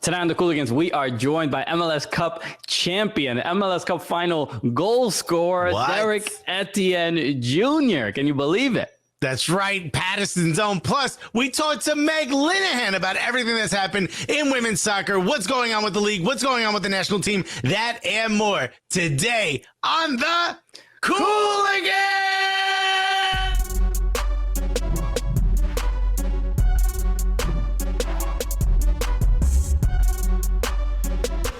Tonight on the Cooligans, we are joined by MLS Cup champion, MLS Cup final goal scorer, Derrick Etienne Jr. Can you believe it? That's right, Patterson's own. Plus, we talked to Meg Linehan about everything that's happened in women's soccer, what's going on with the league, what's going on with the national team, that and more today on the Cooligans!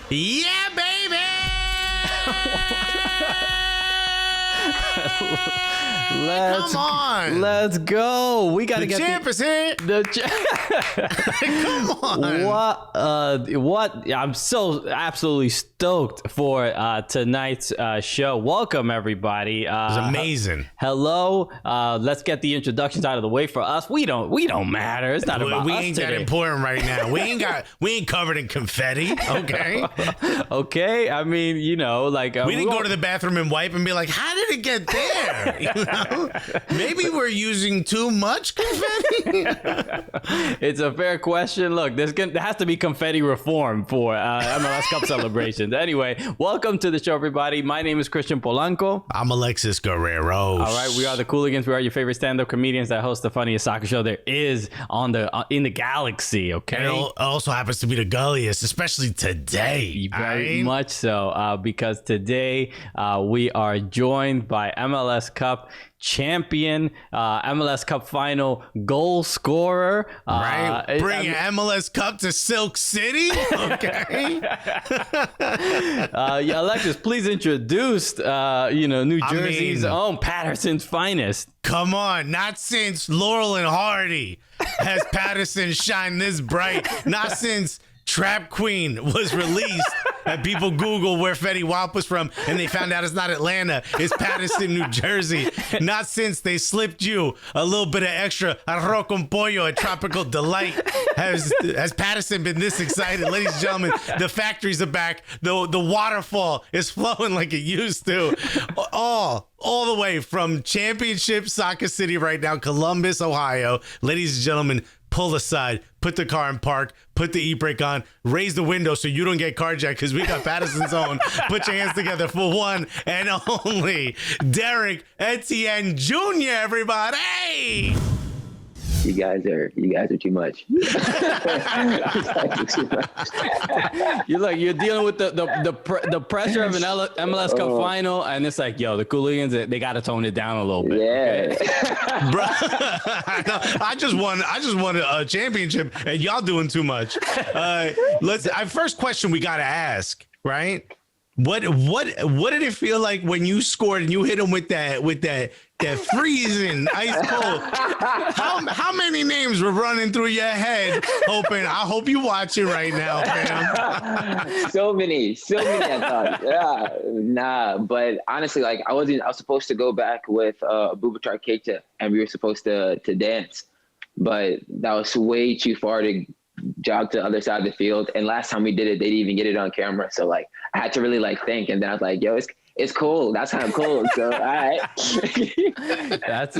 Yeah, baby! Come on. Let's go. We got to get champ is here. Come on. What? I'm so absolutely stoked for tonight's show. Welcome, everybody. It was amazing. Hello. Let's get the introductions out of the way for us. We don't matter. It's not about we us ain't today. that important right now. We ain't covered in confetti. Okay. Okay. I mean, we didn't go to the bathroom and wipe and be like, how did it get there? You know? Maybe we're using too much confetti. It's a fair question. Look, there has to be confetti reform for MLS Cup celebrations. Anyway, welcome to the show, everybody. My name is Christian Polanco. I'm Alexis Guerrero. All right, we are the Cooligans. We are your favorite stand-up comedians that host the funniest soccer show there is in the galaxy. Okay, and it also happens to be the gulliest, especially today. Very much so, because today we are joined by MLS Cup champion, MLS Cup final goal scorer. Bring MLS Cup to Silk City. Okay. Yeah, Alexis, please introduce, New Jersey's own Patterson's finest. Come on, not since Laurel and Hardy has Patterson shined this bright. Not since Trap Queen was released and people Google where Fetty Wap was from and they found out it's not Atlanta, it's Patterson, New Jersey. Not since they slipped you a little bit of extra arroz con pollo at Tropical Delight has Patterson been this excited. Ladies and gentlemen, the factories are back. The waterfall is flowing like it used to. All the way from Championship Soccer City right now, Columbus, Ohio. Ladies and gentlemen, pull aside, put the car in park, put the e-brake on, raise the window so you don't get carjacked because we got Patterson's own. Put your hands together for one and only Derrick Etienne Jr., everybody! You guys are too much. You're dealing with the pressure of an MLS Cup final, and it's like, yo, the Cooligans, they got to tone it down a little bit. Yeah, okay? Bro, I just won a championship, and y'all doing too much. First question we got to ask, right? What did it feel like when you scored and you hit him with that freezing ice cold? How many names were running through your head? I hope you watching right now, fam. so many. I thought, but honestly, I was supposed to go back with Boubacar Keita, and we were supposed to dance, but that was way too far to jog to the other side of the field. And last time we did it, they didn't even get it on camera. So I had to really think, and then I was like, yo, it's cool. That's kind of cool. So all right. That's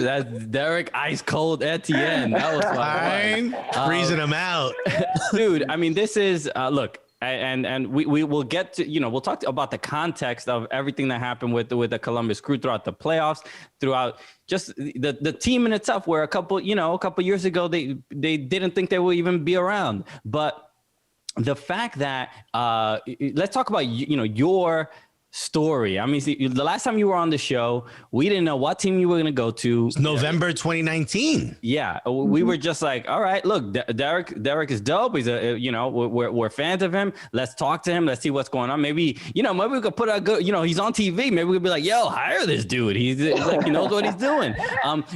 Derrick Ice Cold Etienne. That was fine. Freezing him out. Dude, I mean, this is look. And we will get to, we'll talk about the context of everything that happened with the Columbus Crew throughout the playoffs, throughout just the team in itself, where a couple years ago, they didn't think they would even be around. But the fact that let's talk about, your story. I mean, see, the last time you were on the show, we didn't know what team you were going to go to. It's November 2019. Yeah, we were just like, all right, look, Derrick is dope. He's we're fans of him. Let's talk to him. Let's see what's going on. Maybe we could put a good, he's on TV. Maybe we could be like, yo, hire this dude. He's like, he knows what he's doing.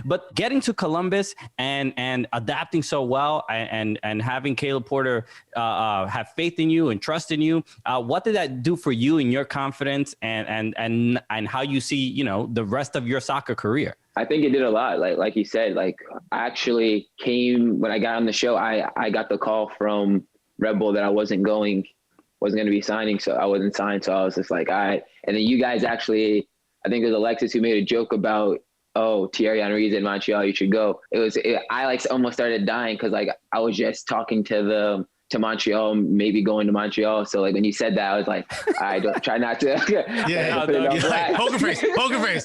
But getting to Columbus and adapting so well and having Caleb Porter have faith in you and trust in you, what did that do for you and your confidence and how you see, the rest of your soccer career? I think it did a lot. Like you said, I actually came when I got on the show, I got the call from Red Bull that I wasn't going to be signing. So I wasn't signed. So I was just like, all right. And then you guys actually, I think it was Alexis who made a joke about, oh, Thierry Henry's in Montreal, you should go. I almost started dying because I was just talking to to Montreal, maybe going to Montreal. So like when you said that, I was like, I don't try not to. Poker face.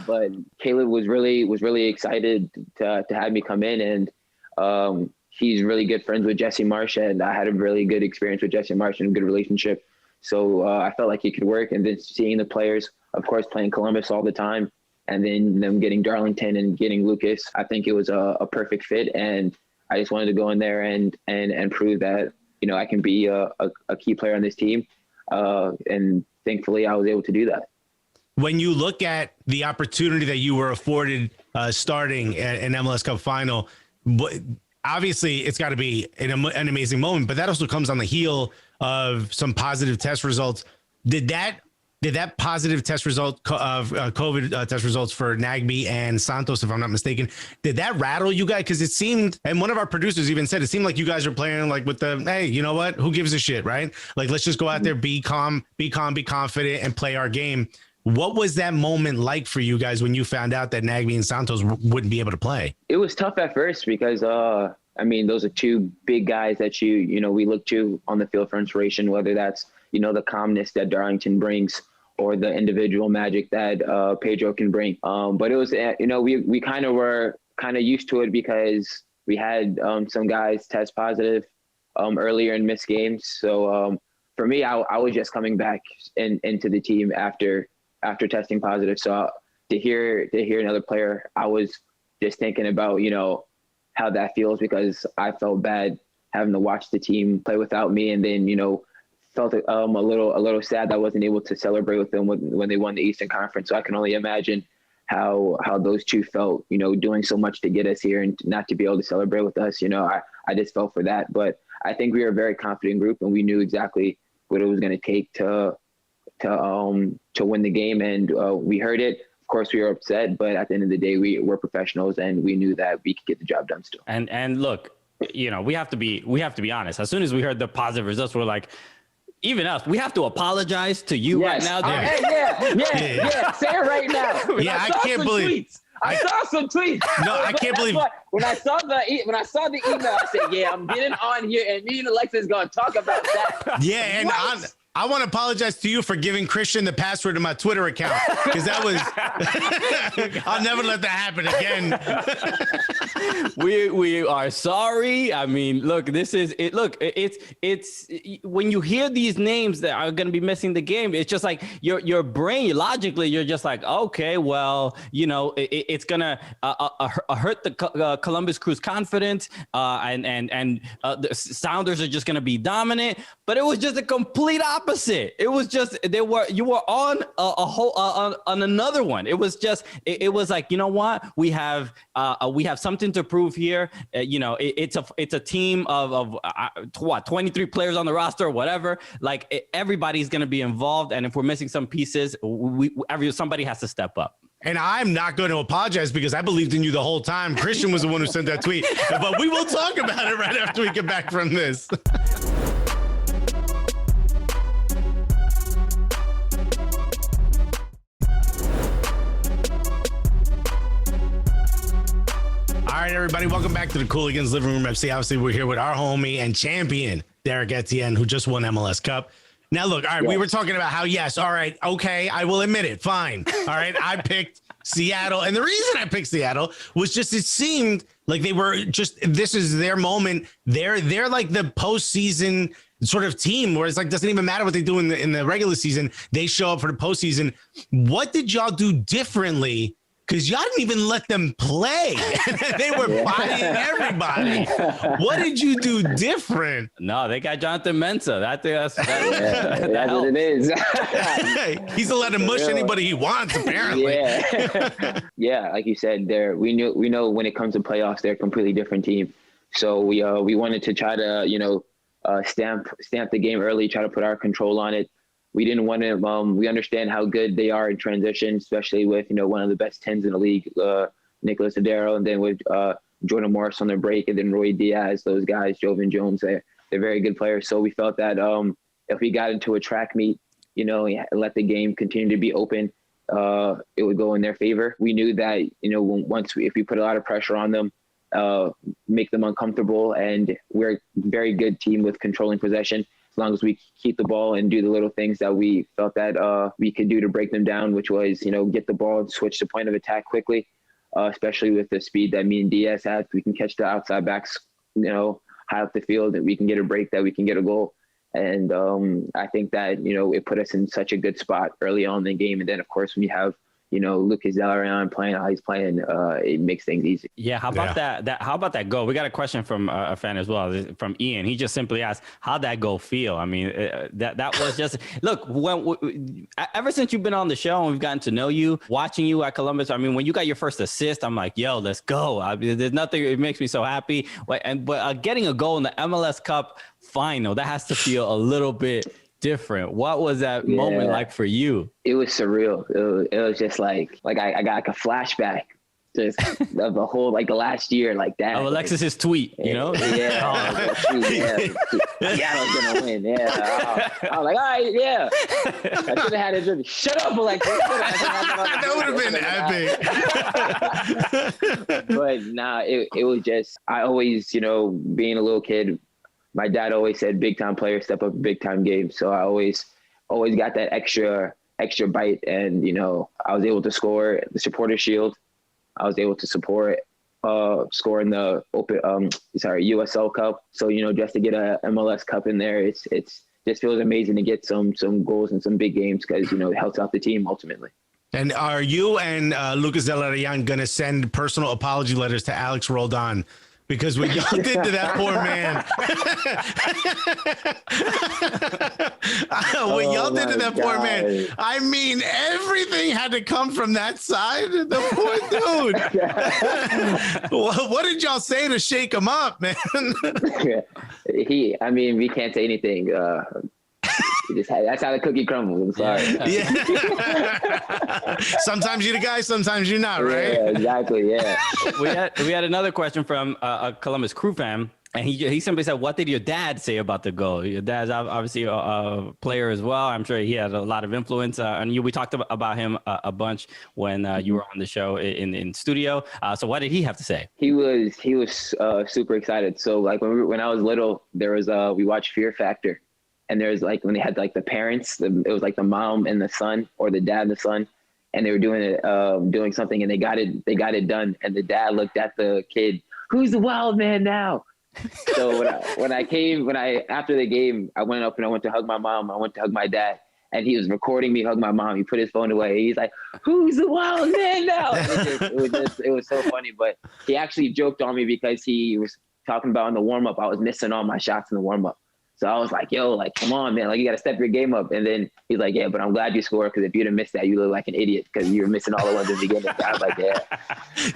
But Caleb was really excited to have me come in, and he's really good friends with Jesse Marsh, and I had a really good experience with Jesse Marsh and a good relationship. So I felt like it could work. And then seeing the players, of course, playing Columbus all the time, and then them getting Darlington and getting Lucas, I think it was a perfect fit. And I just wanted to go in there and prove that, you know, I can be a key player on this team. And thankfully I was able to do that. When you look at the opportunity that you were afforded starting an MLS Cup final, obviously it's got to be an amazing moment, but that also comes on the heel of some positive test results. Did that positive test result of COVID test results for Nagbe and Santos, if I'm not mistaken, did that rattle you guys? Because it seemed, and one of our producers even said, it seemed like you guys are playing like with the, hey, you know what? Who gives a shit, right? Like, let's just go out there, be calm, be confident, and play our game. What was that moment like for you guys when you found out that Nagbe and Santos wouldn't be able to play? It was tough at first because, I mean, those are two big guys that you know, we look to on the field for inspiration, whether that's, you know, the calmness that Darlington brings or the individual magic that Pedro can bring. But it was, you know, we kind of were used to it because we had some guys test positive earlier in missed games. So for me, I was just coming back into the team after testing positive. So to hear another player, I was just thinking about, you know, how that feels, because I felt bad having to watch the team play without me, and then, you know, felt a little sad that I wasn't able to celebrate with them when they won the Eastern Conference. So I can only imagine how those two felt, you know, doing so much to get us here and not to be able to celebrate with us. You know, I just felt for that. But I think we were a very confident group, and we knew exactly what it was going to take to win the game. And we heard it. Of course, we were upset, but at the end of the day, we were professionals, and we knew that we could get the job done still. And look, you know, we have to be honest. As soon as we heard the positive results, we're like, even us, we have to apologize to you right now. Yeah. Say it right now. Yeah, I can't believe. I saw some tweets. No, I can't believe. When I saw the email, I said, "Yeah, I'm getting on here, and me and Alexa's gonna talk about that." Yeah, and I want to apologize to you for giving Christian the password to my Twitter account, because that was. I'll never let that happen again. We are sorry. I mean, look, this is it. Look, it's when you hear these names that are going to be missing the game, it's just like your brain logically, you're just like, okay, well, you know, it's gonna hurt the Columbus Crew's confidence, and the Sounders are just gonna be dominant. But it was just a complete opposite. It was just you were on a whole on another one. It was just it was like, you know what, we have something to prove here. You know, it's a team of 23 players on the roster or whatever. Like everybody's gonna be involved, and if we're missing some pieces, somebody has to step up. And I'm not going to apologize because I believed in you the whole time. Christian was the one who sent that tweet, but we will talk about it right after we get back from this. All right, everybody, welcome back to the Cooligans Living Room FC. Obviously, we're here with our homie and champion, Derrick Etienne, who just won MLS Cup. Now, look, all right, we were talking about how, yes, all right, okay, I will admit it, fine. All right, I picked Seattle. And the reason I picked Seattle was just it seemed like they were just, this is their moment. They're like the postseason sort of team where it's like, doesn't even matter what they do in the regular season. They show up for the postseason. What did y'all do differently? Because y'all didn't even let them play. They were bodying everybody. What did you do different? No, they got Jonathan Mensah. That's what it is. He's allowed to mush anybody he wants, apparently. Yeah, like you said, we know when it comes to playoffs, they're a completely different team. So we wanted to try to stamp the game early, try to put our control on it. We didn't want to. We understand how good they are in transition, especially with one of the best 10s in the league, Nicholas Adero, and then with Jordan Morris on their break, and then Roy Diaz. Those guys, Jovan Jones, they're very good players. So we felt that if we got into a track meet, let the game continue to be open, it would go in their favor. We knew that if we put a lot of pressure on them, make them uncomfortable. And we're a very good team with controlling possession. As long as we keep the ball and do the little things that we felt that we could do to break them down, which was, get the ball and switch to point of attack quickly, especially with the speed that me and Diaz had. We can catch the outside backs, high up the field, and we can get a break, that we can get a goal. And I think that, it put us in such a good spot early on in the game. And then, of course, when you have Lucas Delarian playing how he's playing, it makes things easy. Yeah. How about that? How about that goal? We got a question from a fan as well, from Ian. He just simply asked, how'd that goal feel? I mean, that was just, look, ever since you've been on the show and we've gotten to know you, watching you at Columbus, I mean, when you got your first assist, I'm like, yo, let's go. There's nothing, it makes me so happy. But getting a goal in the MLS Cup final, that has to feel a little bit different. What was that moment like for you? It was surreal. It was just like I got like a flashback just of the whole, like the last year, like that. Of Alexis's tweet, Yeah. Seattle's gonna win. Yeah. I was like, all right, yeah. I should have had it. Shut up, Alexis. That would have been epic. But nah, it was just, I always, being a little kid, my dad always said, big time players step up big time games. So I always got that extra bite. And, I was able to score the Supporter Shield. I was able to score in the USL Cup. So, just to get a MLS Cup in there, it's just feels amazing to get some goals in some big games, because, it helps out the team ultimately. And are you and Lucas Delarian going to send personal apology letters to Alex Roldan? Because what y'all did to that poor man, poor man, I mean, everything had to come from that side. The poor dude. What did y'all say to shake him up, man? We can't say anything. That's how the cookie crumbles. I'm sorry. Yeah. Sometimes you're the guy, sometimes you're not, right? Yeah, exactly. Yeah. We had another question from a Columbus Crew fan, and he simply said, "What did your dad say about the goal?" Your dad's obviously a player as well. I'm sure he had a lot of influence on you. We talked about him a bunch when you were on the show in studio. So what did he have to say? He was super excited. So like when I was little, there was we watched Fear Factor. And there's like, when they had like the parents, it was like the mom and the son, or the dad and the son, and they were doing something, and they got it done. And the dad looked at the kid, "Who's the wild man now?" So after the game, I went up and I went to hug my mom. I went to hug my dad, and he was recording me hug my mom. He put his phone away. He's like, "Who's the wild man now?" It was so funny. But he actually joked on me because he was talking about in the warm up, I was missing all my shots in the warm up. So I was like, yo, like, come on, man. Like, you got to step your game up. And then he's like, yeah, but I'm glad you scored, because if you'd have missed that, you look like an idiot, because you were missing all the ones in the beginning. I was like, yeah.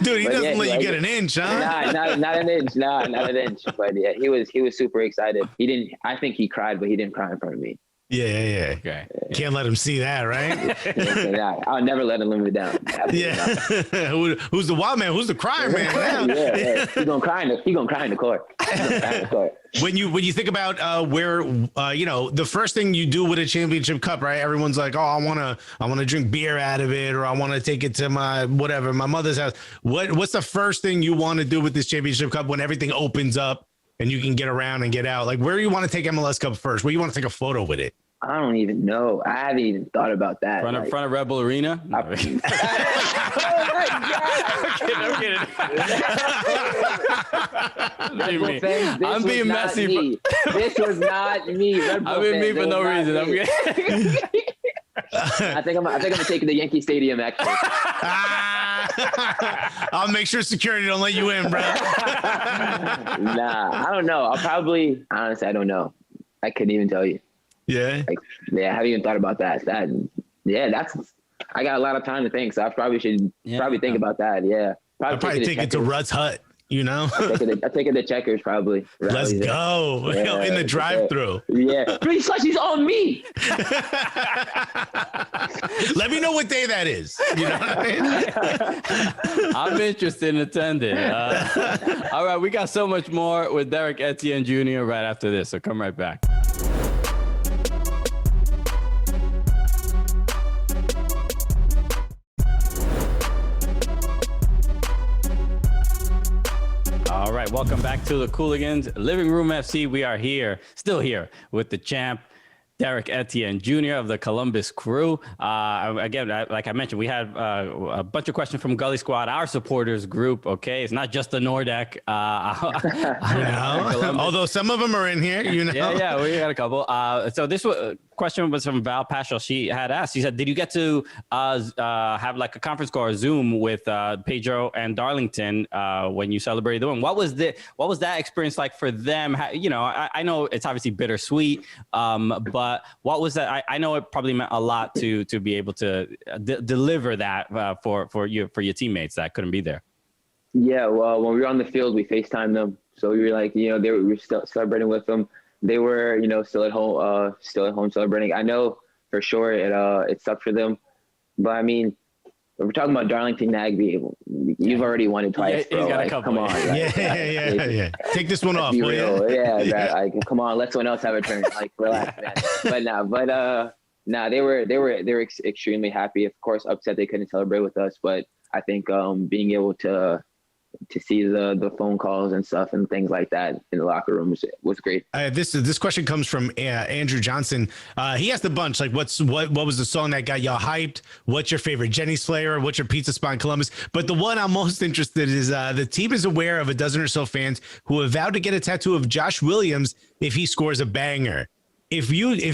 Dude, he doesn't let you get an inch, huh? Nah, not an inch. Nah, not an inch. But yeah, he was super excited. I think he cried, but he didn't cry in front of me. Yeah. Okay. Can't let him see that, right? I'll never let him live it down. Who's the wild man? Who's the crying man? Yeah. He's gonna cry in the court. When you think about where the first thing you do with a championship cup, right? Everyone's like, oh, I wanna drink beer out of it, or I want to take it to my mother's house. What's the first thing you want to do with this championship cup when everything opens up and you can get around and get out? Like, where do you want to take MLS Cup first? Where do you want to take a photo with it? I don't even know. I haven't even thought about that. Front of Red Bull Arena? No. Oh my God. I'm being messy. This was not me. I'm being me for no reason. I think I'm taking the Yankee Stadium, actually. I'll make sure security don't let you in, bro. Nah, I don't know. Honestly, I don't know. I couldn't even tell you. Yeah. I haven't even thought about that. I got a lot of time to think, so I probably should think about that. Yeah. I'll probably take it to Rutt's Hut, I'll take it to Checkers, probably. Let's go. In the drive-thru. Yeah. Free slushies on me. Let me know what day that is. You know what I mean? I'm interested in attending. All right, we got so much more with Derrick Etienne Jr. right after this, so come right back. right, welcome back to the Cooligans Living Room FC. We are still here with the champ, Derrick Etienne Jr. of the Columbus Crew. Again, like I mentioned, we had a bunch of questions from Gully Squad, our supporters group. Okay, it's not just the Nordeck. Although some of them are in here, Yeah, we got a couple. So this question was from Val Paschal. She had asked. She said, "Did you get to have like a conference call or Zoom with Pedro and Darlington when you celebrated the win? What was that experience like for them? I know it's obviously bittersweet, but what was that? I know it probably meant a lot to be able to deliver that for your teammates that couldn't be there. Yeah, well, when we were on the field, we FaceTimed them, so we were like, we were still celebrating with them. They were, still at home celebrating. I know for sure it sucked for them, but I mean, when we're talking about Darlington Nagby, you've already won it twice, bro. Come on. Yeah. Take this one off. Be real. Yeah, come on, let someone else have a turn. Like, relax, man. They were extremely happy. Of course, upset they couldn't celebrate with us, but I think being able to see the phone calls and stuff and things like that in the locker room was great. This question comes from Andrew Johnson. He asked a bunch, like what was the song that got y'all hyped? What's your favorite Jenny Slayer? What's your pizza spot in Columbus? But the one I'm most interested in is the team is aware of a dozen or so fans who have vowed to get a tattoo of Josh Williams if he scores a banger. If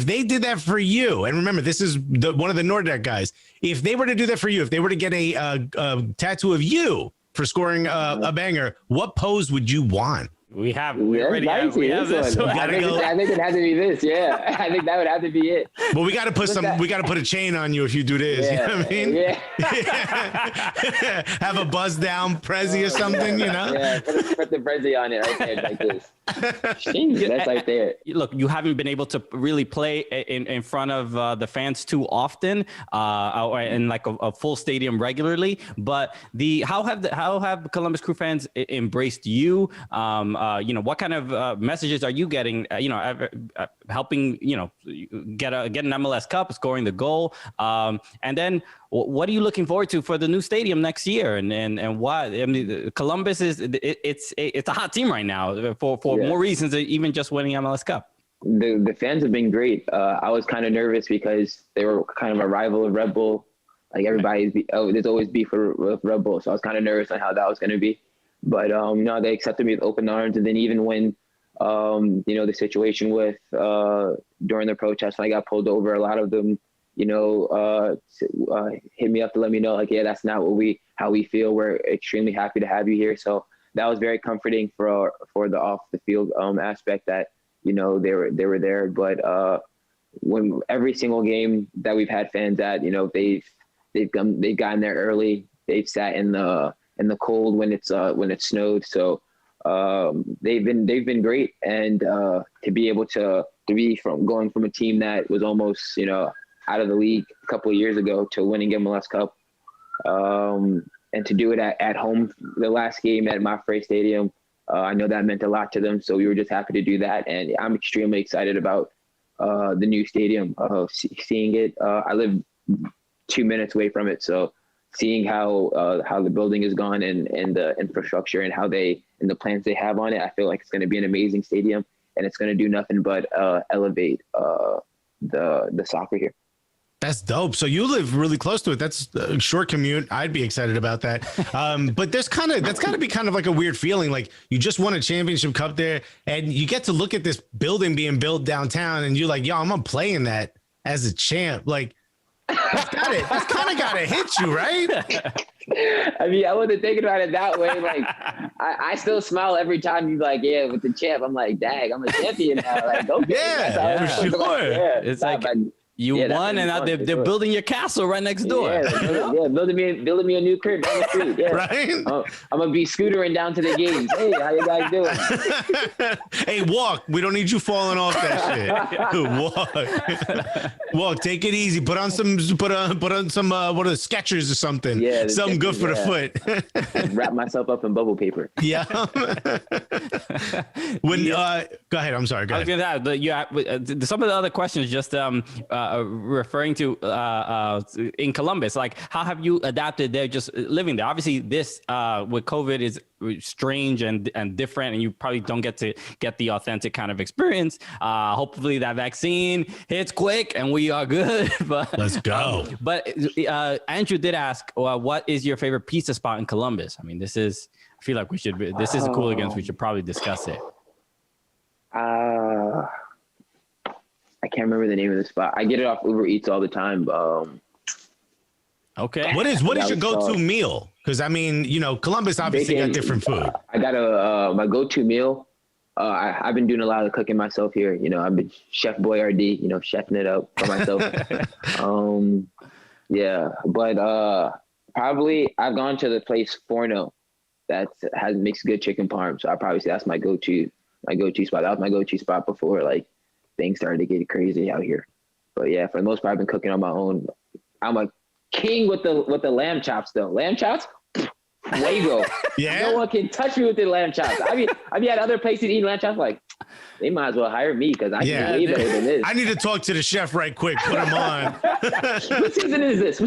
they did that for you, and remember, this is one of the Nordeck guys, if they were to do that for you, if they were to get a tattoo of you for scoring a banger, what pose would you want? We have this one. I think it had to be this. Yeah, I think that would have to be it. Well, we got to put a chain on you if you do this. Yeah, you know what I mean? Yeah. Have a buzz down Prezi or something, Yeah, put the Prezi on it right there like this. Jeez, that's right there. Look, you haven't been able to really play in front of the fans too often, in like a full stadium regularly. But how have Columbus Crew fans embraced you? What kind of messages are you getting? Helping get an MLS Cup, scoring the goal, and then what are you looking forward to for the new stadium next year? And why? I mean, Columbus it's a hot team right now for more reasons than even just winning MLS Cup. The fans have been great. I was kind of nervous because they were kind of a rival of Red Bull. Like there's always beef with Red Bull, so I was kind of nervous on how that was going to be. But no, they accepted me with open arms. And then even when the situation with during the protest, when I got pulled over, a lot of them hit me up to let me know, like, yeah, that's not how we feel. We're extremely happy to have you here. So that was very comforting for the off the field aspect that they were there. But when every single game that we've had fans at, they've gotten there early. They've sat in the cold when it snowed. So they've been great. And to be able to be going from a team that was almost out of the league a couple of years ago to winning MLS Cup, and to do it at home, the last game at Mafre Stadium, I know that meant a lot to them. So we were just happy to do that. And I'm extremely excited about the new stadium, seeing it. I live 2 minutes away from it. So seeing how the building is gone and the infrastructure and and the plans they have on it, I feel like it's going to be an amazing stadium, and it's going to do nothing but elevate the soccer here. That's dope. So you live really close to it. That's a short commute. I'd be excited about that. But that's got to be kind of like a weird feeling. Like you just won a championship cup there, and you get to look at this building being built downtown, and you're like, yo, I'm gonna play in that as a champ. Like that's kind of got to hit you, right? I mean, I wasn't thinking about it that way. Like, I still smile every time you like, yeah, with the champ. I'm like, dang, I'm a champion now. Like, okay, yeah, for sure. Like, it's like you won, and now they're building your castle right next door. Yeah, building me a new crib down the street. Yeah, right. I'm gonna be scootering down to the games. Hey, how you guys doing? Hey, walk. We don't need you falling off that shit. Walk. Take it easy. Put on some what are the Skechers or something? Yeah, something good for the foot. Wrap myself up in bubble paper. Yeah. Go ahead. I'm sorry. Go ahead. I was gonna add, some of the other questions just referring to in Columbus. Like, how have you adapted there, just living there? Obviously, this with COVID is strange and different, and you probably don't get to get the authentic kind of experience. Hopefully, that vaccine hits quick and we are good. But let's go. But Andrew did ask, what is your favorite pizza spot in Columbus? I mean, this is. I feel like we should. This is a Cooligans. We should probably discuss it. I can't remember the name of the spot. I get it off Uber Eats all the time. Okay. What is your go-to meal? Because I mean, you know, Columbus obviously got different food. I got my go-to meal. I've been doing a lot of cooking myself here. You know, I've been Chef Boyardee, you know, chefing it up for myself. Yeah, but probably I've gone to the place Forno that makes good chicken parm. So I probably say that's my go-to spot. That was my go-to spot before like things started to get crazy out here. But yeah, for the most part, I've been cooking on my own. I'm a king with the lamb chops though. Lamb chops, fuego. Yeah. No one can touch me with the lamb chops. I mean, I've had other places eating lamb chops like, they might as well hire me because I can way better than this. I need to talk to the chef right quick. Put him on. What season is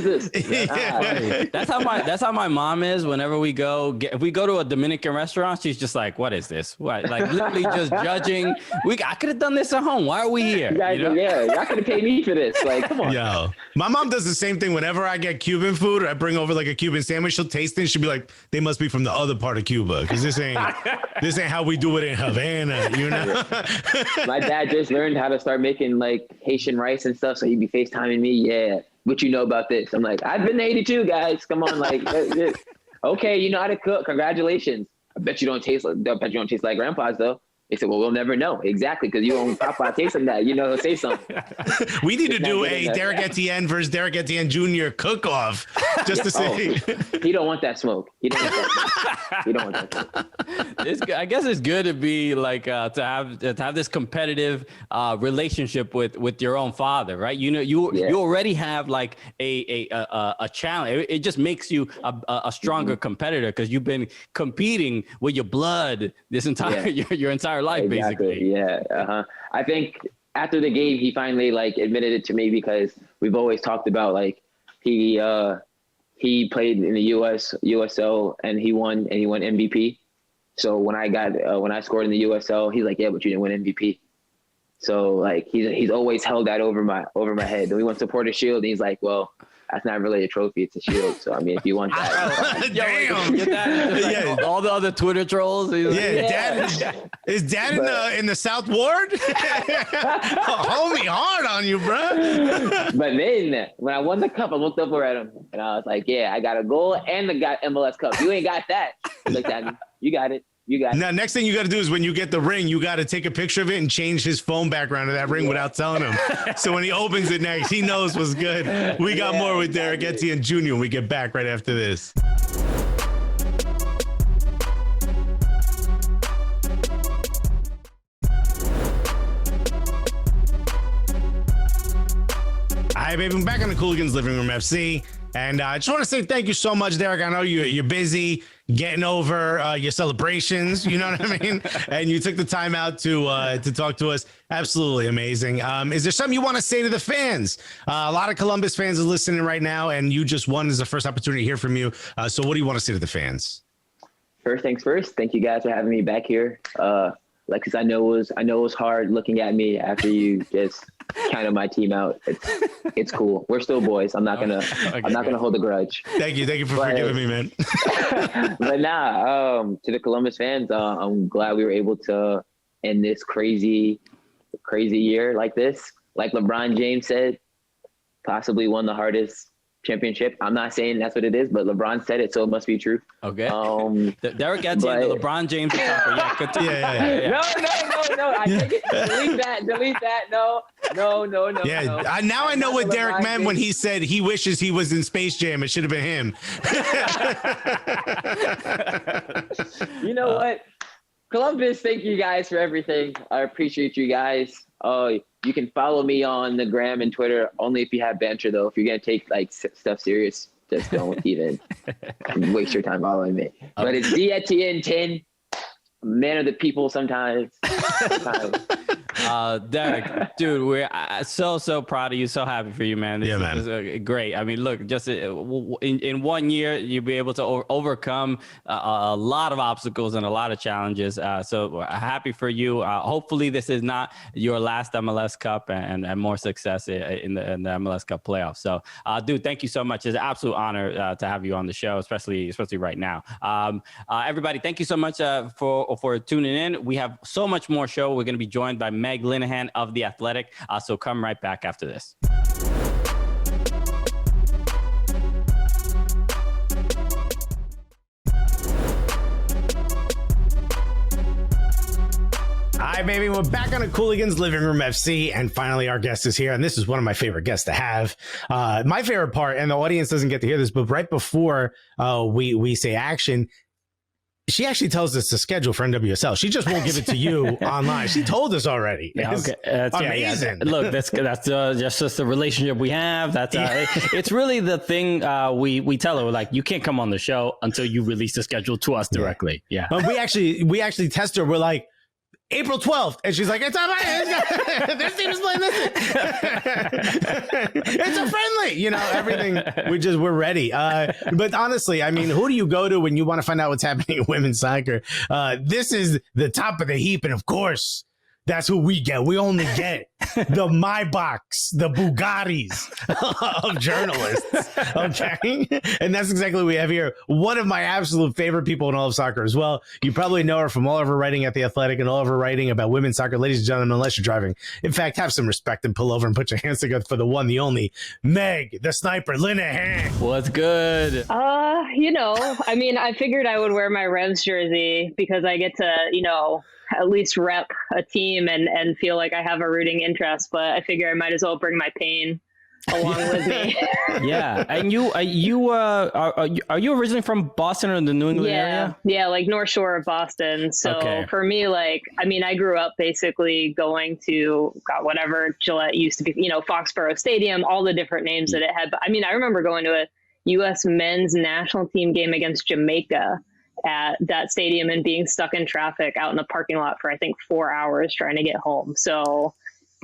this? Yeah. That's how my mom is. Whenever we go, if we go to a Dominican restaurant, she's just like, "What is this? What?" Like literally just judging. I could have done this at home. Why are we here? Yeah, y'all could have paid me for this. Like, come on. Yo, my mom does the same thing. Whenever I get Cuban food or I bring over like a Cuban sandwich, she'll taste it. She'll be like, "They must be from the other part of Cuba because this ain't how we do it in Havana." You know. My dad just learned how to start making like Haitian rice and stuff, so he'd be FaceTiming me. Yeah, what you know about this? I'm like, I've been to 82, guys. Come on, like, okay, you know how to cook. Congratulations. I bet you don't taste like grandpa's though. They said, well, we'll never know. Exactly, because you don't Papa tasting that. You know, he'll say something. We need to do a Derrick Etienne versus Derrick Etienne Jr. cook-off just to see. He don't want that smoke. He don't want that smoke. I guess it's good to be like to have this competitive relationship with your own father, right? You know, you already have like a challenge. It just makes you a stronger competitor because you've been competing with your blood this entire your entire life, basically. Yeah. I think after the game, he finally like admitted it to me because we've always talked about like he played in the USL and he won MVP. So when I scored in the USL, he's like, yeah, but you didn't win MVP. So like he's always held that over my head. Then we won Supporter Shield, and he's like, well, that's not really a trophy; it's a shield. So I mean, if you want that, damn, get that? Like, all the other Twitter trolls. Dad is Dad in the South Ward? Homie, hard on you, bro. But then when I won the cup, I looked over at him and I was like, yeah, I got a goal and I got MLS Cup. You ain't got that. He looked at me. You got it. Now, next thing you got to do is when you get the ring, you got to take a picture of it and change his phone background to that ring without telling him. So when he opens it next, he knows what's good. We got more with Derrick Etienne Jr. when we get back right after this. All right, baby, I'm back on the Cooligans Living Room FC. And I just want to say thank you so much, Derrick. I know you're busy getting over your celebrations, you know what I mean? And you took the time out to talk to us. Absolutely amazing. Is there something you want to say to the fans? A lot of Columbus fans are listening right now, and you just won. This is the first opportunity to hear from you. So what do you want to say to the fans? First things first, thank you guys for having me back here. Cause I know it was hard looking at me after you just counted my team out. It's cool. We're still boys. I'm not gonna hold a grudge. Thank you for forgiving me, man. But to the Columbus fans, I'm glad we were able to end this crazy year like this. Like LeBron James said, possibly won the hardest championship. I'm not saying that's what it is, but LeBron said it, so it must be true. Okay. Derrick Etienne, the LeBron James soccer. Yeah. No. I take it. Delete that. No. Yeah. Now I know what Derrick meant when he said he wishes he was in Space Jam. It should have been him. You know what? Columbus, thank you guys for everything. I appreciate you guys. You can follow me on the gram and Twitter only if you have banter, though. If you're going to take like stuff serious, just don't even waste your time following me. But it's Etienne 10, man of the people sometimes. Derrick, dude, we're so proud of you. So happy for you, man. This is great. I mean, look, just in 1 year, you'll be able to overcome a lot of obstacles and a lot of challenges. So happy for you. Hopefully, this is not your last MLS Cup and more success in the MLS Cup playoffs. So, dude, thank you so much. It's an absolute honor to have you on the show, especially right now. Everybody, thank you so much for tuning in. We have so much more show. We're going to be joined by Meg Linehan of The Athletic. So come right back after this. Hi, baby. We're back on a Cooligans Living Room FC, and finally our guest is here, and this is one of my favorite guests to have. My favorite part, and the audience doesn't get to hear this, but right before we say action, she actually tells us the schedule for NWSL. She just won't give it to you online. She told us already. It's amazing. Yeah. Look, that's just the relationship we have. That's it's really the thing we tell her. We're like, you can't come on the show until you release the schedule to us directly. Yeah. But we actually test her. We're like, April 12th. And she's like, it's on my this team is playing this. It's a friendly, everything. We're ready. But honestly, I mean, who do you go to when you want to find out what's happening in women's soccer? This is the top of the heap. And of course, that's who we get. We only get the Maybachs, the Bugattis of journalists. Okay. And that's exactly what we have here. One of my absolute favorite people in all of soccer as well. You probably know her from all of her writing at The Athletic and all of her writing about women's soccer. Ladies and gentlemen, unless you're driving, in fact, have some respect and pull over and put your hands together for the one, the only Meg, the sniper, Linehan. What's good? I mean, I figured I would wear my Revs jersey because I get to, at least rep a team and feel like I have a rooting interest, but I figure I might as well bring my pain along with me. Yeah. And are you originally from Boston or the New England area? Yeah, like North Shore of Boston. So for me, I grew up basically going to whatever Gillette used to be, Foxborough Stadium, all the different names that it had. But I remember going to a U.S. men's national team game against Jamaica at that stadium and being stuck in traffic out in the parking lot for, I think, 4 hours trying to get home. So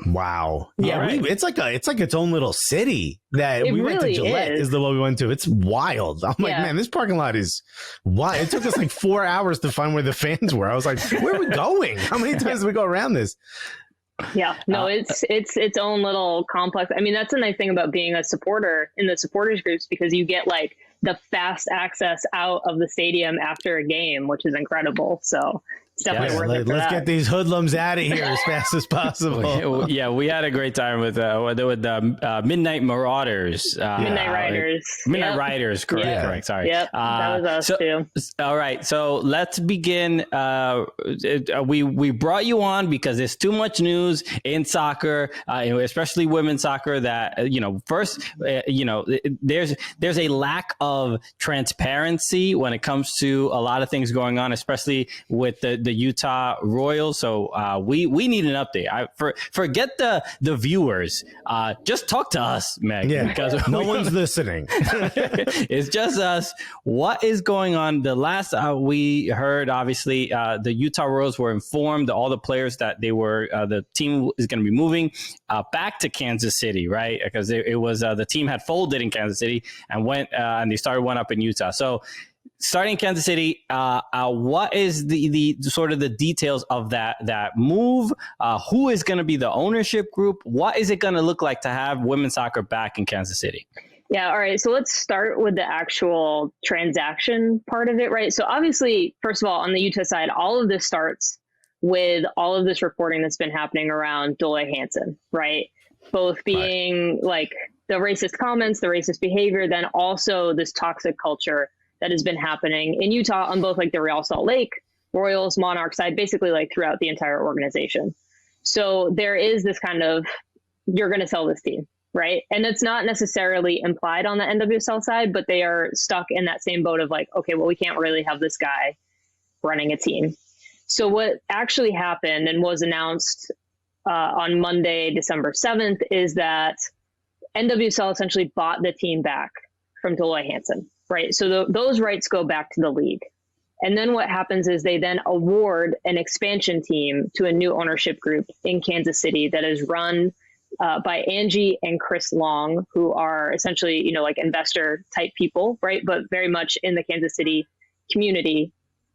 wow. Yeah, right. It's like its own little city that we went to. Gillette is the one we went to. It's wild. I'm like, man, this parking lot is wild. It took us like 4 hours to find where the fans were. I was like, where are we going? How many times did we go around this? Yeah, no, it's its own little complex. I mean, that's the nice thing about being a supporter in the supporters groups, because you get like the fast access out of the stadium after a game, which is incredible. So it's definitely worth it. Let's get these hoodlums out of here as fast as possible. Yeah, we had a great time with Midnight Marauders. Midnight Riders. Midnight Riders, correct. Sorry. Yep, that was us too. All right, so let's begin. We brought you on because there's too much news in soccer, especially women's soccer, that first, there's a lack of transparency when it comes to a lot of things going on, especially with the Utah Royals. So we need an update. Forget the viewers. Just talk to us, Meg. Yeah, because no one's listening. It's just us. What is going on? The last we heard, obviously, the Utah Royals were informed, all the players, that the team is going to be moving back to Kansas City, right? Because it was the team had folded in Kansas City and went up in Utah. So starting in Kansas City, what is the sort of the details of that move? Who is going to be the ownership group? What is it going to look like to have women's soccer back in Kansas City? Yeah. All right. So let's start with the actual transaction part of it, right? So obviously, first of all, on the Utah side, all of this starts with all of this reporting that's been happening around Dole Hansen, right? Both being like the racist comments, the racist behavior, then also this toxic culture that has been happening in Utah on both like the Real Salt Lake, Royals, Monarch side, basically like throughout the entire organization. So there is this kind of, you're going to sell this team, right? And it's not necessarily implied on the NWSL side, but they are stuck in that same boat of like, okay, well, we can't really have this guy running a team. So what actually happened and was announced on Monday, December 7th, is that NWSL essentially bought the team back from Dole Hansen. Right. So those rights go back to the league. And then what happens is they then award an expansion team to a new ownership group in Kansas City that is run by Angie and Chris Long, who are essentially, you know, like investor type people, right? But very much in the Kansas City community.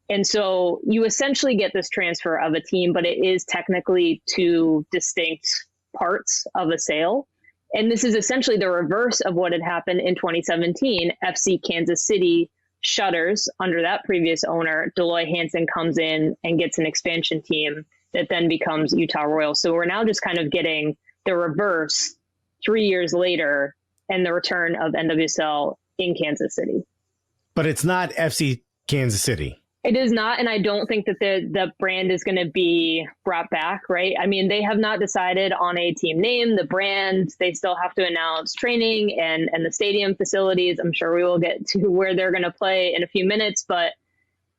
And so you essentially get this transfer of a team, but it is technically two distinct parts of a sale. And this is essentially the reverse of what had happened in 2017. FC Kansas City shutters under that previous owner. Deloy Hansen comes in and gets an expansion team that then becomes Utah Royals. So we're now just kind of getting the reverse 3 years later and the return of NWSL in Kansas City. But it's not FC Kansas City. It is not, and I don't think that the brand is going to be brought back, right? I mean, they have not decided on a team name, the brand. They still have to announce training and the stadium facilities. I'm sure we will get to where they're going to play in a few minutes, but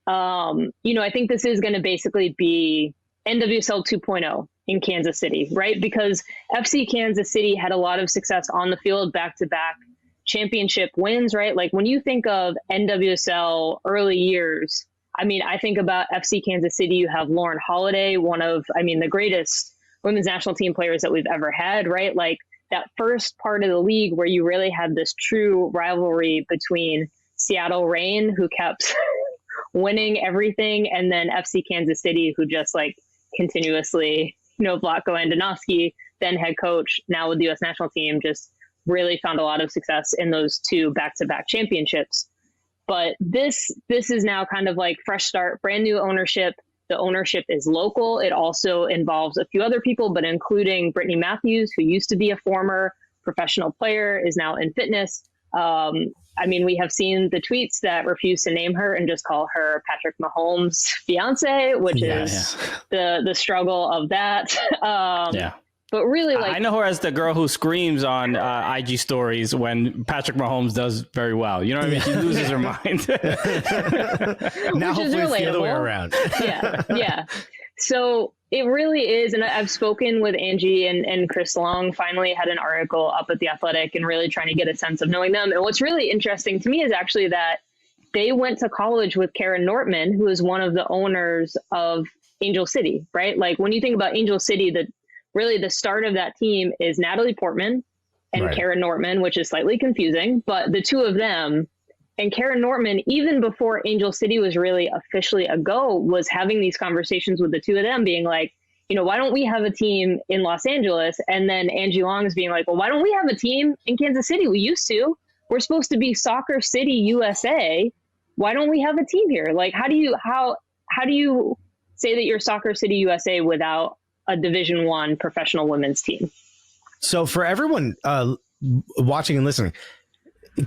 you know, I think this is going to basically be NWSL 2.0 in Kansas City, right? Because FC Kansas City had a lot of success on the field, back-to-back championship wins, right? Like when you think of NWSL early years, I mean, I think about FC Kansas City. You have Lauren Holiday, one of, I mean, the greatest women's national team players that we've ever had, right? Like that first part of the league where you really had this true rivalry between Seattle Reign, who kept winning everything, and then FC Kansas City, who just like continuously, you know, Vlatko Andonovski, then head coach, now with the U.S. national team, just really found a lot of success in those two back-to-back championships. But this is now kind of like fresh start, brand new ownership. The ownership is local. It also involves a few other people, but including Brittany Matthews, who used to be a former professional player, is now in fitness. I mean, we have seen the tweets that refuse to name her and just call her Patrick Mahomes' fiance, which is the struggle of that. But really, like, I know her as the girl who screams on IG stories when Patrick Mahomes does very well. You know what I mean? She loses her mind. Now hopefully it's the other way around. Yeah. So it really is. And I've spoken with Angie and Chris Long, finally had an article up at The Athletic and really trying to get a sense of knowing them. And what's really interesting to me is actually that they went to college with Karen Nortman, who is one of the owners of Angel City, right? Like when you think about Angel City, really the start of that team is Natalie Portman and Karen Nortman, which is slightly confusing, but the two of them and Karen Nortman, even before Angel City was really officially a go, was having these conversations with the two of them being like, you know, why don't we have a team in Los Angeles? And then Angie Long is being like, well, why don't we have a team in Kansas City? We used to. We're supposed to be Soccer City USA. Why don't we have a team here? Like, how do you say that you're Soccer City USA without a Division I professional women's team? So for everyone watching and listening,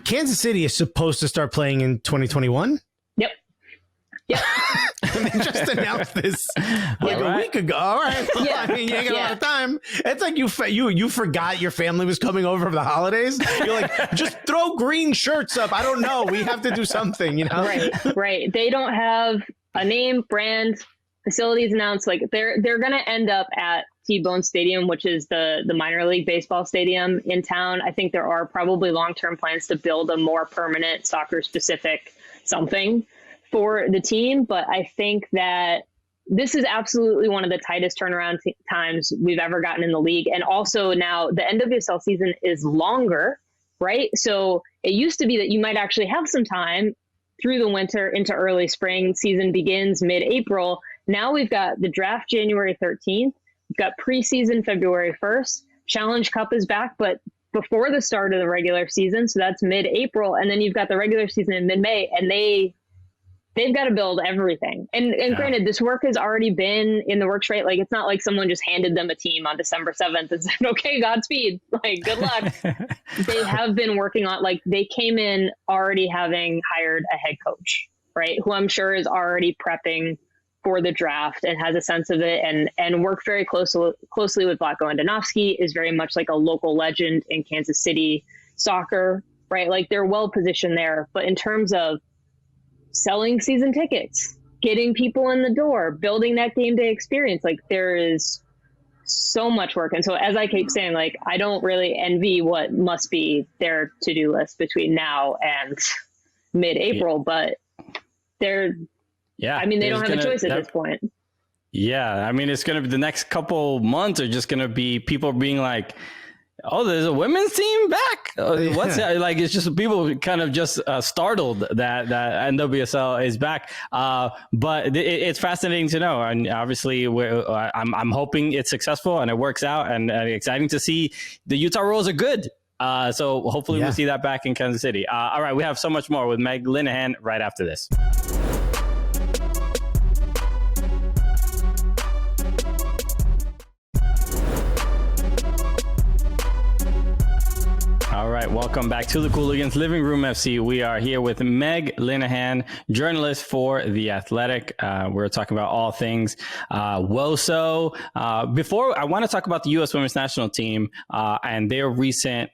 Kansas City is supposed to start playing in 2021. Yep. And they just announced this like a week ago. All right. Yeah. I mean, you ain't got a lot of time. It's like you forgot your family was coming over for the holidays. You're like, just throw green shirts up. I don't know. We have to do something, you know? Right. They don't have a name, brand, facilities announced. Like they're going to end up at T-Bone Stadium, which is the minor league baseball stadium in town. I think there are probably long-term plans to build a more permanent soccer specific something for the team. But I think that this is absolutely one of the tightest turnaround times we've ever gotten in the league. And also now the NWSL season is longer, right? So it used to be that you might actually have some time through the winter into early spring. Season begins mid-April. Now we've got the draft January 13th. We've got preseason February 1st. Challenge Cup is back, but before the start of the regular season. So that's mid-April. And then you've got the regular season in mid-May, and they've got to build everything. And granted, this work has already been in the works, right? Like, it's not like someone just handed them a team on December 7th and said, okay, Godspeed, like, good luck. They have been working on, like, they came in already having hired a head coach, right? Who I'm sure is already prepping for the draft and has a sense of it, and worked very closely with Vlatko Andonovski, is very much like a local legend in Kansas City soccer, right? Like, they're well positioned there. But in terms of selling season tickets, getting people in the door, building that game day experience, like, there is so much work. And so, as I keep saying, like, I don't really envy what must be their to-do list between now and mid-April, but Yeah. I mean, they don't have a choice at this point. Yeah. I mean, it's going to be the next couple months are just going to be people being like, oh, there's a women's team back. What's that? Like, it's just people kind of just startled that NWSL is back. But it's fascinating to know. And obviously I'm hoping it's successful and it works out, and exciting to see the Utah Royals are good. So hopefully we'll see that back in Kansas City. All right. We have so much more with Meg Linehan right after this. All right, welcome back to the Cooligans Living Room FC. We are here with Meg Linehan, journalist for The Athletic. We're talking about all things WOSO. Before, I want to talk about the U.S. Women's National Team and their recent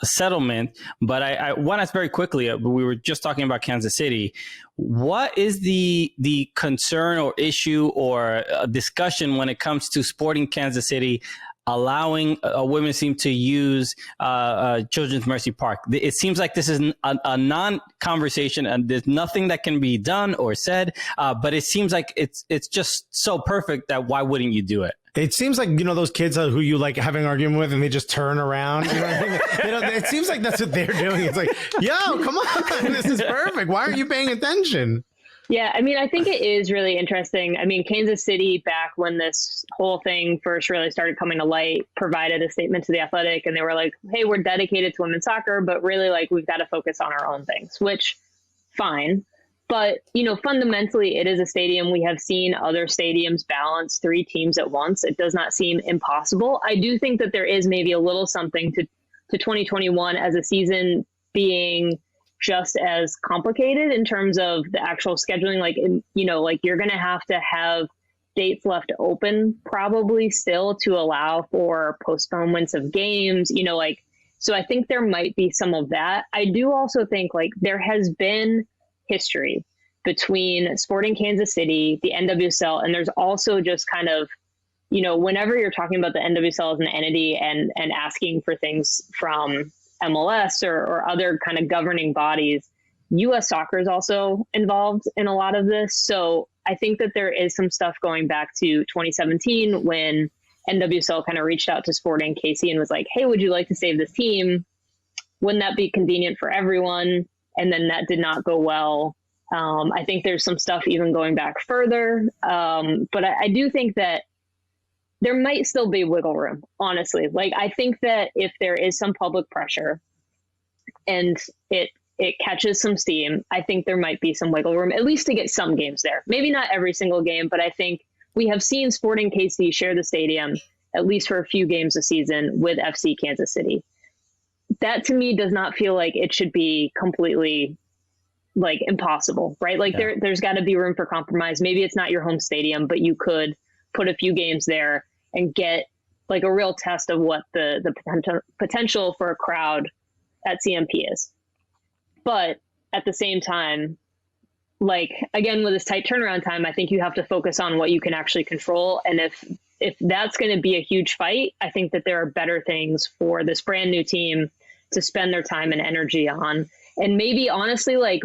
settlement, but I want to ask very quickly, we were just talking about Kansas City. What is the concern or issue or discussion when it comes to Sporting Kansas City allowing a women's team to use Children's Mercy Park? It seems like this is a non-conversation, and there's nothing that can be done or said, but it seems like it's just so perfect that why wouldn't you do it? It seems like, those kids who you like having an argument with and they just turn around. You know what I mean? It seems like that's what they're doing. It's like, yo, come on, this is perfect. Why aren't you paying attention? Yeah, I mean, I think it is really interesting. I mean, Kansas City, back when this whole thing first really started coming to light, provided a statement to The Athletic, and they were like, hey, we're dedicated to women's soccer, but really, like, we've got to focus on our own things, which, fine. But, fundamentally, it is a stadium. We have seen other stadiums balance 3 teams at once. It does not seem impossible. I do think that there is maybe a little something to 2021 as a season being just as complicated in terms of the actual scheduling. Like, like you're going to have dates left open probably still to allow for postponements of games, so I think there might be some of that. I do also think like there has been history between Sporting Kansas City, the NWSL, and there's also just kind of, whenever you're talking about the NWSL as an entity and asking for things from MLS or other kind of governing bodies, U.S. soccer is also involved in a lot of this. So I think that there is some stuff going back to 2017 when NWSL kind of reached out to Sporting KC and was like, hey, would you like to save this team? Wouldn't that be convenient for everyone? And then that did not go well. I think there's some stuff even going back further. But I do think that there might still be wiggle room, honestly. Like, I think that if there is some public pressure and it catches some steam, I think there might be some wiggle room, at least to get some games there. Maybe not every single game, but I think we have seen Sporting KC share the stadium, at least for a few games a season, with FC Kansas City. That to me does not feel like it should be completely like impossible, right? Like there's got to be room for compromise. Maybe it's not your home stadium, but you could put a few games there and get like a real test of what the potential for a crowd at CMP is. But at the same time, like, again, with this tight turnaround time, I think you have to focus on what you can actually control. And if that's going to be a huge fight, I think that there are better things for this brand new team to spend their time and energy on. And maybe honestly, like,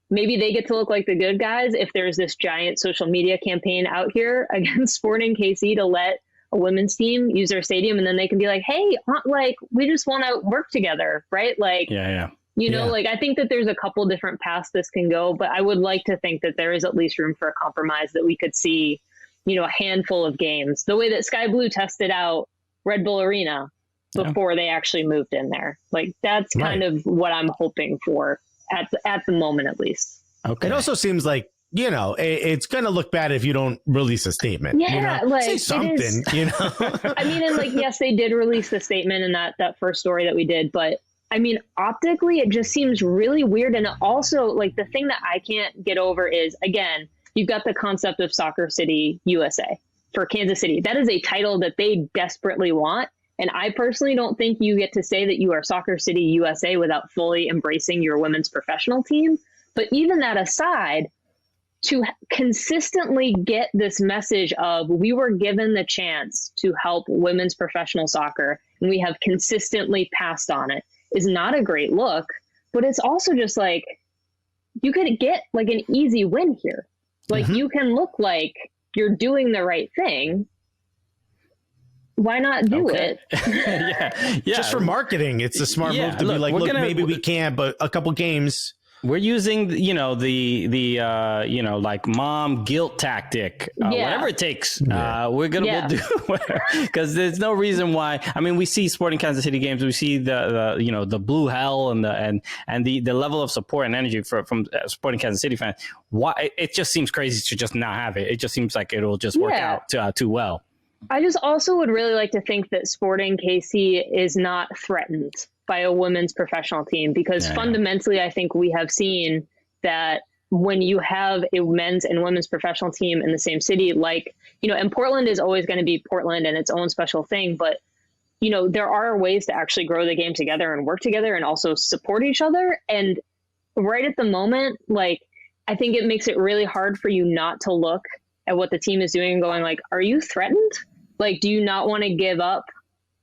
maybe they get to look like the good guys if there's this giant social media campaign out here against Sporting KC to let a women's team use their stadium. And then they can be like, hey, like, we just want to work together, right? Like, like, I think that there's a couple different paths this can go, but I would like to think that there is at least room for a compromise, that we could see, a handful of games, the way that Sky Blue tested out Red Bull Arena before they actually moved in there. Like, that's kind of what I'm hoping for at the moment, at least. Okay. It also seems like, it's going to look bad if you don't release a statement. Yeah, like, say something, I mean, and like, yes, they did release the statement in that first story that we did, but I mean, optically, it just seems really weird. And also, like, the thing that I can't get over is, again, you've got the concept of Soccer City USA for Kansas City. That is a title that they desperately want. And I personally don't think you get to say that you are Soccer City USA without fully embracing your women's professional team. But even that aside, to consistently get this message of we were given the chance to help women's professional soccer and we have consistently passed on it is not a great look. But it's also just like, you could get like an easy win here. Like you can look like you're doing the right thing. Why not do it? yeah. Just for marketing, it's a smart move to be like, look, maybe we can't, but a couple games. We're using, the like mom guilt tactic, whatever it takes. We'll do because there's no reason why. I mean, we see Sporting Kansas City games. We see the blue hell and the level of support and energy from Sporting Kansas City fans. Why it just seems crazy to just not have it. It just seems like it'll just work out too well. I just also would really like to think that Sporting KC is not threatened by a women's professional team, because fundamentally, I think we have seen that when you have a men's and women's professional team in the same city, like, and Portland is always going to be Portland and its own special thing. But, there are ways to actually grow the game together and work together and also support each other. And right at the moment, like, I think it makes it really hard for you not to look at what the team is doing and going like, are you threatened? Like, do you not want to give up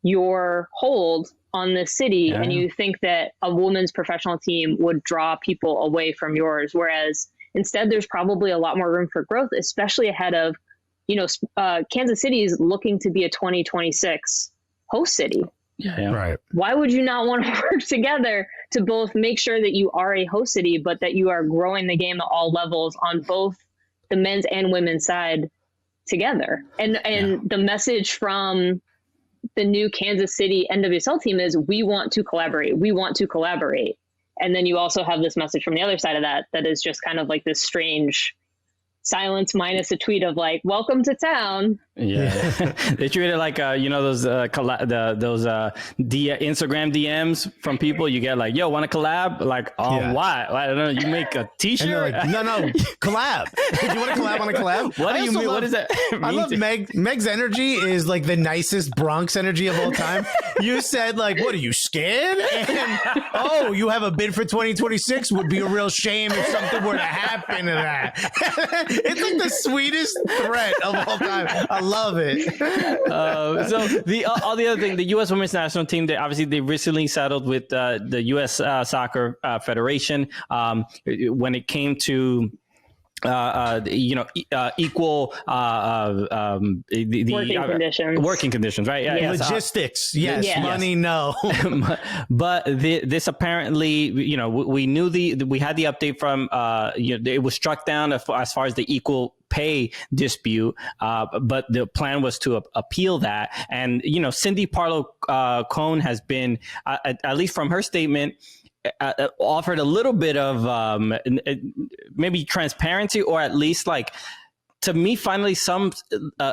your hold on this city? And you think that a women's professional team would draw people away from yours, whereas instead there's probably a lot more room for growth, especially ahead of, Kansas City is looking to be a 2026 host city. Right. Why would you not want to work together to both make sure that you are a host city, but that you are growing the game at all levels on both the men's and women's side together? And the message from the new Kansas City NWSL team is, we want to collaborate. We want to collaborate. And then you also have this message from the other side of that is just kind of like this strange silence minus a tweet of like, welcome to town. They treat it like those Instagram DMs from people. You get like, yo, want to collab? Like, why? I don't know. You make a t-shirt. Like, no, collab. Do you want to collab on a collab? What do you mean? What does that mean? I love Meg's energy is like the nicest Bronx energy of all time. You said like, what are you scared? And you have a bid for 2026. Would be a real shame if something were to happen to that. It's like the sweetest threat of all time. I love it. So the other thing, the U.S. Women's National Team, they recently settled with the U.S. Soccer Federation when it came to equal working conditions, right? Logistics, yes. Money, no. But this apparently, we had the update from, it was struck down as far as the equal pay dispute, but the plan was to appeal that. And, Cindy Parlow-Cone has been, at least from her statement, offered a little bit of maybe transparency, or at least like, to me, finally some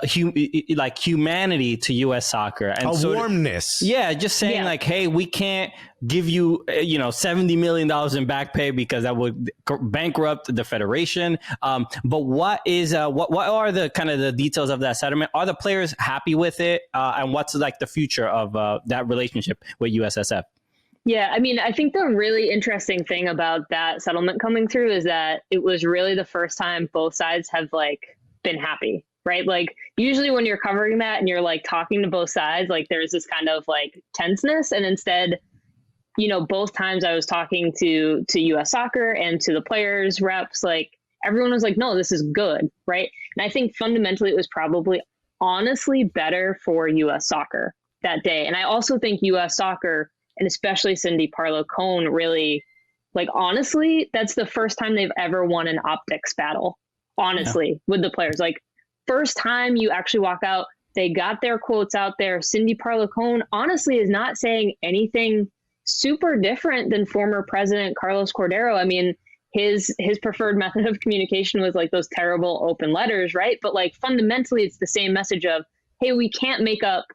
humanity to U.S. soccer and warmness. Just saying like, hey, we can't give you $70 million in back pay because that would bankrupt the federation. But what are the kind of the details of that settlement? Are the players happy with it? And what's like the future of that relationship with USSF? Yeah, I mean, I think the really interesting thing about that settlement coming through is that it was really the first time both sides have like been happy, right? Like usually when you're covering that and you're like talking to both sides, like there's this kind of like tenseness. And instead, both times I was talking to US Soccer and to the players reps, like everyone was like, no, this is good, right? And I think fundamentally it was probably honestly better for US Soccer that day. And I also think US Soccer, and especially Cindy Parlow-Cone, really, like, honestly, that's the first time they've ever won an optics battle, honestly, with the players. Like, first time you actually walk out, they got their quotes out there. Cindy Parlow-Cone, honestly, is not saying anything super different than former President Carlos Cordero. I mean, his preferred method of communication was, like, those terrible open letters, right? But, like, fundamentally, it's the same message of, hey, we can't make up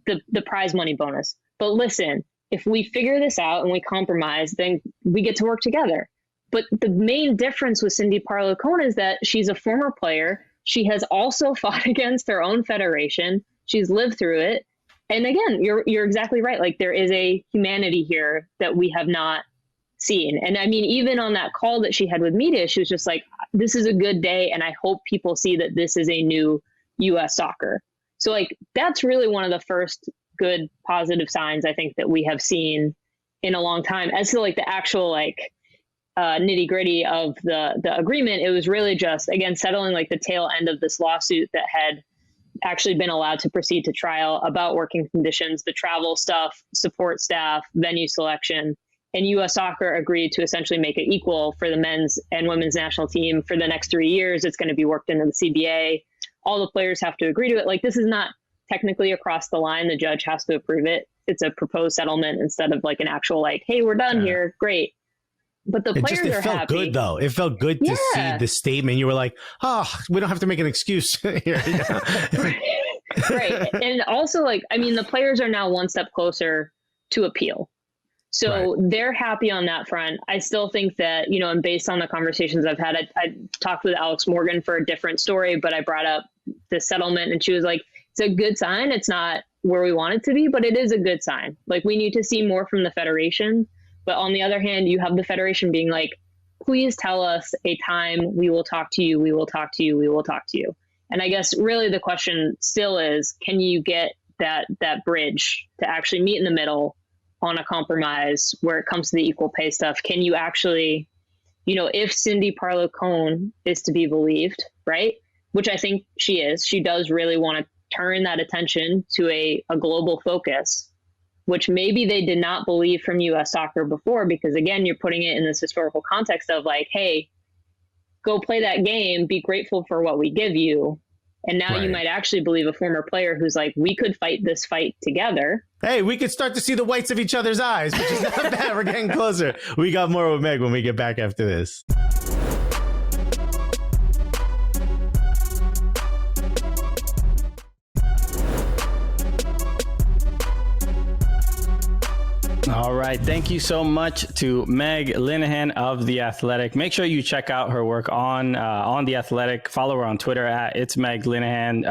the prize money bonus. But listen, if we figure this out and we compromise, then we get to work together. But the main difference with Cindy Parlow-Cone is that she's a former player. She has also fought against her own federation. She's lived through it. And again, you're exactly right. Like there is a humanity here that we have not seen. And I mean, even on that call that she had with media, she was just like, this is a good day. And I hope people see that this is a new US soccer. So like, that's really one of the first good positive signs I think that we have seen in a long time. As to like the actual like nitty gritty of the agreement. It was really just, again, settling like the tail end of this lawsuit that had actually been allowed to proceed to trial about working conditions, the travel stuff, support staff, venue selection. And U.S. Soccer agreed to essentially make it equal for the men's and women's national team for the next 3 years. It's going to be worked into the CBA. All the players have to agree to it. Like, this is not technically across the line. The judge has to approve it. It's a proposed settlement instead of like an actual, like, hey, we're done here. Great. But the players are happy. It felt good, though. It felt good to see the statement. You were like, oh, we don't have to make an excuse here. Right. And also, like, I mean, the players are now one step closer to appeal. So they're happy on that front. I still think that, you know, and based on the conversations I've had, I talked with Alex Morgan for a different story, but I brought up the settlement and she was like, it's a good sign. It's not where we want it to be, but it is a good sign. Like, we need to see more from the federation. But on the other hand, you have the federation being like, please tell us a time, we will talk to you, we will talk to you, we will talk to you. And I guess really the question still is, can you get that bridge to actually meet in the middle on a compromise where it comes to the equal pay stuff? Can you actually, you know, if Cindy Parlow-Cone is to be believed, right? Which I think she is, she does really want to turn that attention to a global focus, which maybe they did not believe from U.S. Soccer before, because again, you're putting it in this historical context of like, hey, go play that game, be grateful for what we give you. And now you might actually believe a former player who's like, we could fight this fight together. Hey, we could start to see the whites of each other's eyes, which is not bad. We're getting closer. We got more with Meg when we get back after this. All right. Thank you so much to Meg Linehan of The Athletic. Make sure you check out her work on The Athletic. Follow her on Twitter at It's Meg Linehan.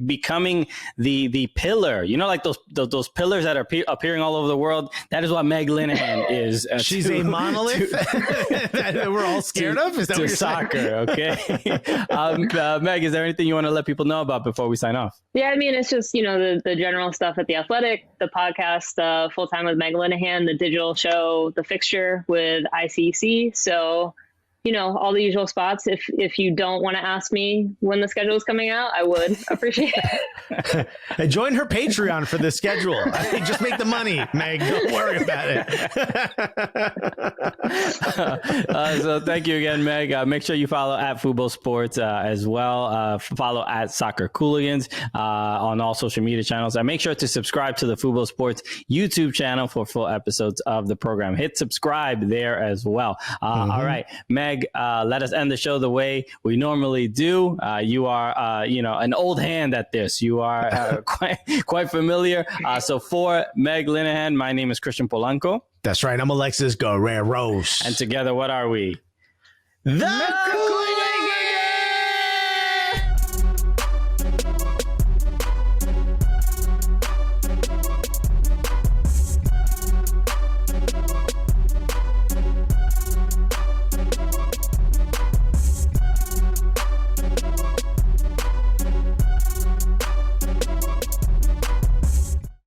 Becoming the pillar. You know, like those pillars that are appearing all over the world. That is what Meg Linehan is. She's a monolith that we're all scared of? Is that what you're soccer, saying? Okay. Meg, is there anything you want to let people know about before we sign off? Yeah, I mean, it's just, you know, the general stuff at The Athletic, the podcast, Full Time with Meg Linehan, the digital show, The Fixture with ICC. So, you know, all the usual spots. If you don't want to ask me when the schedule is coming out, I would appreciate it. And join her Patreon for the schedule. Just make the money, Meg. Don't worry about it. So thank you again, Meg. Make sure you follow at Fubo Sports as well. Follow at Soccer Cooligans on all social media channels. And make sure to subscribe to the Fubo Sports YouTube channel for full episodes of the program. Hit subscribe there as well. All right, Meg. Let us end the show the way we normally do. You are, you know, an old hand at this. You are quite familiar. So for Meg Linehan, my name is Christian Polanco. That's right. I'm Alexis Guerreros. And together, what are we? The